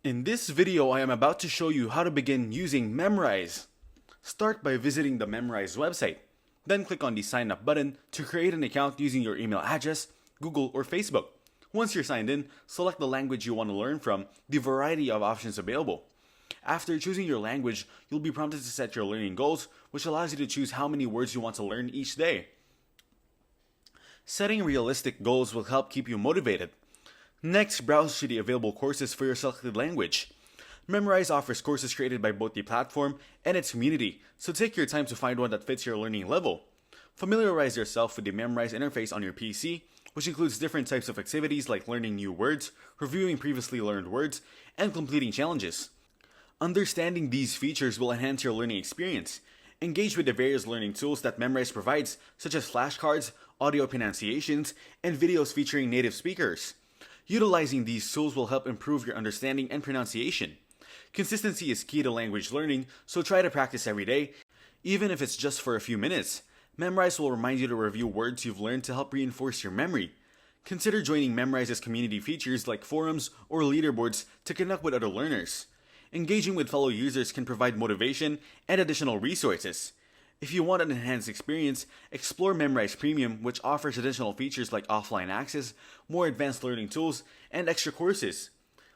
In this video, I am about to show you how to begin using Memrise. Start by visiting the Memrise website. Then click on the sign up button to create an account using your email address, Google, or Facebook. Once you're signed in, select the language you want to learn from the variety of options available. After choosing your language, you'll be prompted to set your learning goals, which allows you to choose how many words you want to learn each day. Setting realistic goals will help keep you motivated. Next, browse through the available courses for your selected language. Memrise offers courses created by both the platform and its community, so take your time to find one that fits your learning level. Familiarize yourself with the Memrise interface on your PC, which includes different types of activities like learning new words, reviewing previously learned words, and completing challenges. Understanding these features will enhance your learning experience. Engage with the various learning tools that Memrise provides, such as flashcards, audio pronunciations, and videos featuring native speakers. Utilizing these tools will help improve your understanding and pronunciation. Consistency is key to language learning, so try to practice every day, even if it's just for a few minutes. Memrise will remind you to review words you've learned to help reinforce your memory. Consider joining Memrise's community features like forums or leaderboards to connect with other learners. Engaging with fellow users can provide motivation and additional resources. If you want an enhanced experience, explore Memrise Premium, which offers additional features like offline access, more advanced learning tools, and extra courses.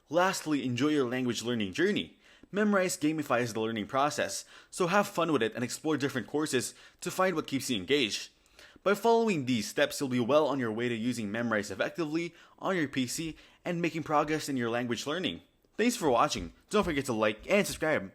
Lastly, enjoy your language learning journey. Memrise gamifies the learning process, so have fun with it and explore different courses to find what keeps you engaged. By following these steps, you'll be well on your way to using Memrise effectively on your PC and making progress in your language learning. Thanks for watching. Don't forget to like and subscribe.